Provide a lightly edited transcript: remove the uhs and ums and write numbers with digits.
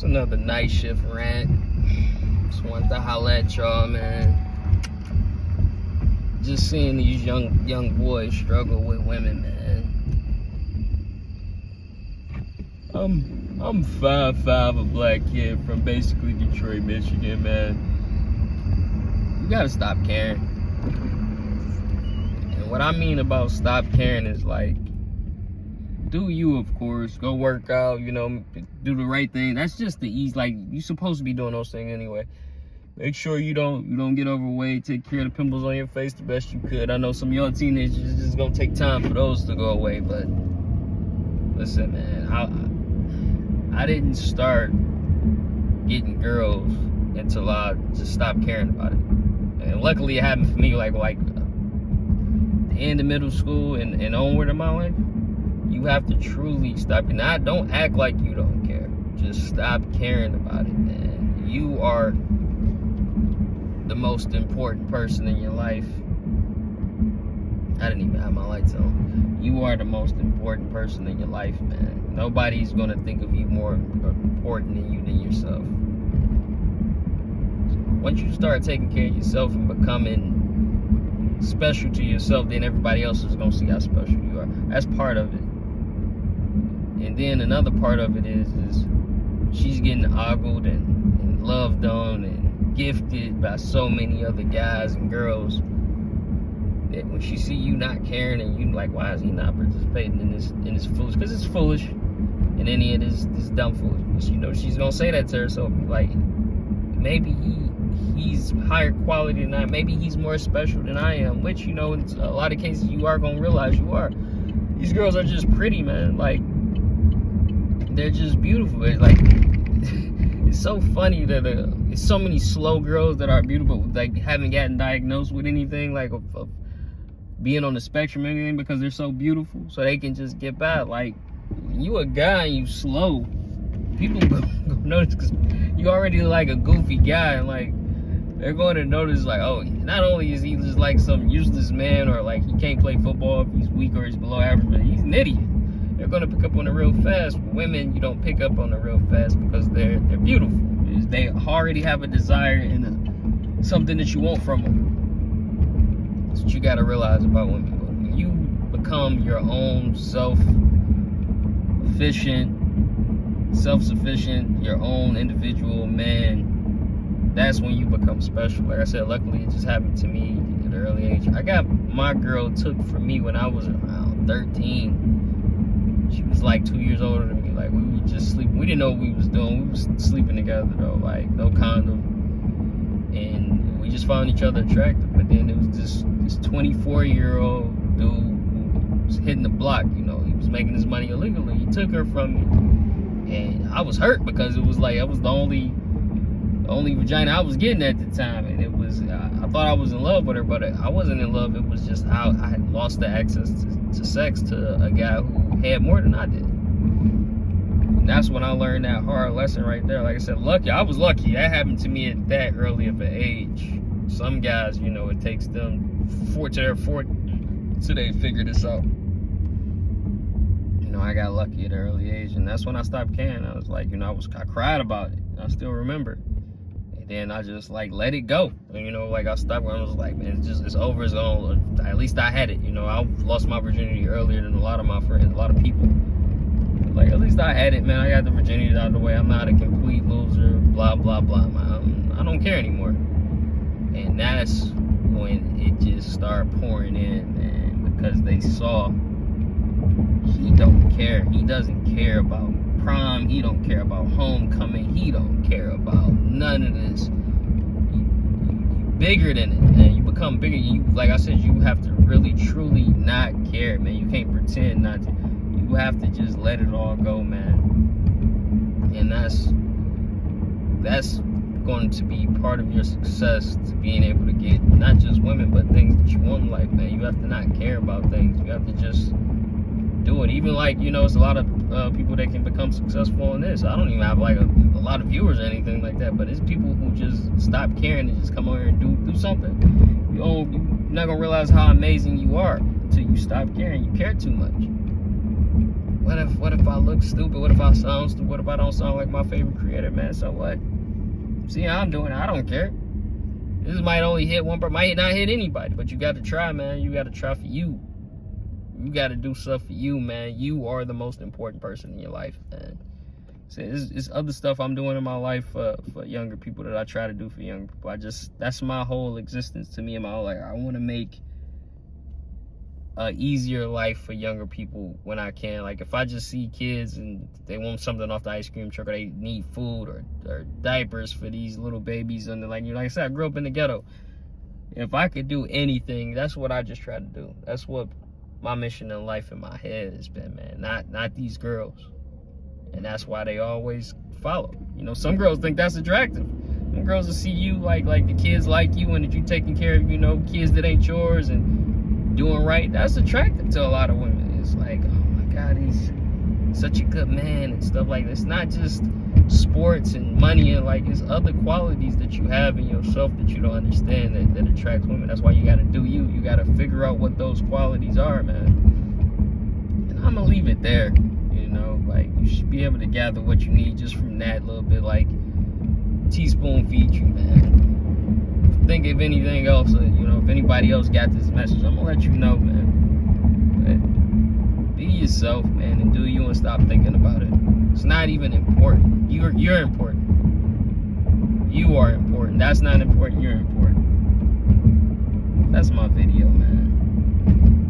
another night shift rant. Just wanted to holler at y'all, man. Just seeing these young boys struggle with women, man. I'm 5'5", a black kid from basically Detroit, Michigan, man. You gotta stop caring. And what I mean about stop caring is like, do you, of course, go work out, you know, do the right thing. That's just the ease. Like, you're supposed to be doing those things anyway. Make sure you don't get overweight. Take care of the pimples on your face the best you could. I know some young teenagers, it's just gonna take time for those to go away. But listen, man, I didn't start getting girls until I just stopped caring about it. And luckily, it happened for me like the end of middle school and onward in my life. You have to truly stop. Don't act like you don't care. Just stop caring about it, man. You are the most important person in your life. I didn't even have my lights on. You are the most important person in your life, man. Nobody's gonna think of you more important than yourself. Once you start taking care of yourself and becoming special to yourself, then everybody else is gonna see how special you are. That's part of it. And then another part of it is she's getting ogled and loved on and gifted by so many other guys and girls that when she see you not caring and you like, why is he not participating in this foolish? Because it's foolish, and any of this dumb foolishness. You know, she's gonna say that to herself. Like, maybe he's higher quality than I. Maybe he's more special than I am. Which, you know, in a lot of cases you are gonna realize you are. These girls are just pretty, man. Like, they're just beautiful. It's like, it's so funny that it's so many slow girls that are beautiful, like haven't gotten diagnosed with anything, like of being on the spectrum or anything, because they're so beautiful, so they can just get by. Like, you a guy and you slow, people go notice because you already like a goofy guy, and like they're going to notice like, oh, not only is he just like some useless man, or like he can't play football if he's weak or he's below average, but he's an idiot. They're gonna pick up on it real fast. Women, you don't pick up on it real fast because they're beautiful. They already have a desire and something that you want from them. That's what you gotta realize about women. When you become your own self-sufficient, your own individual man, that's when you become special. Like I said, luckily it just happened to me at an early age. I got my girl took from me when I was around 13. She was like 2 years older than me. Like, we would just sleep. We didn't know what we was doing. We was sleeping together though, like no condom, and we just found each other attractive. But then it was this 24-year-old dude who was hitting the block. You know, he was making his money illegally. He took her from me, and I was hurt because it was like I was the only vagina I was getting at the time, and it was I thought I was in love with her, but I wasn't in love. It was just how I had lost the access to sex to a guy who had more than I did. And that's when I learned that hard lesson right there. Like I said, I was lucky. That happened to me at that early of an age. Some guys, you know, it takes them to their 40 till they figure this out. You know, I got lucky at an early age, and that's when I stopped caring. I was like, you know, I cried about it. I still remember. Then I just like let it go, and, you know, like I stopped when I was like, man, it's over, it's on. At least I had it, you know. I lost my virginity earlier than a lot of my friends, a lot of people. Like, at least I had it, man. I got the virginity out of the way. I'm not a complete loser, blah blah blah. I don't care anymore, and that's when it just started pouring in, man, because they saw he don't care. He doesn't care about prom, he don't care about homecoming, he don't care about none of this. You bigger than it, man. You become bigger. Like I said, you have to really truly not care, man. You can't pretend not to. You have to just let it all go, man. And that's going to be part of your success, to being able to get not just women but things that you want in life, man. You have to not care about things. You have to just do it. Even like, you know, it's a lot of people that can become successful in this. I don't even have like a lot of viewers or anything like that, but it's people who just stop caring and just come over here and do something. You're not gonna realize how amazing you are until you stop caring. You care too much. What if I look stupid? What if I sound stupid? What if I don't sound like my favorite creator, man? So what? See how I'm doing it. I don't care. This might only hit one, but might not hit anybody. But you got to try, man. You got to try for you. You got to do stuff for you, man. You are the most important person in your life, man. So it's other stuff I'm doing in my life for younger people that I try to do for younger people. That's my whole existence to me in my whole life. I want to make a easier life for younger people when I can. Like if I just see kids and they want something off the ice cream truck, or they need food or diapers for these little babies, and like I said, I grew up in the ghetto. If I could do anything, that's what I just try to do. That's what my mission in life in my head has been, man. Not these girls. And that's why they always follow. You know, some girls think that's attractive. Some girls will see you like the kids like you, and that you taking care of, you know, kids that ain't yours and doing right. That's attractive to a lot of women. It's like, oh my God, he's such a good man and stuff like this. Not just sports and money, and like it's other qualities that you have in yourself that you don't understand that attracts women. That's why you got to do you. You got to figure out what those qualities are, man. And I'm gonna leave it there. You know, like you should be able to gather what you need just from that little bit. Like teaspoon feed you, man. Think of anything else, you know, if anybody else got this message, I'm gonna let you know, man. But be yourself, man, and do you, and stop thinking about it. It's not even important. You're important. You are important. That's not important. You're important. That's my video, man.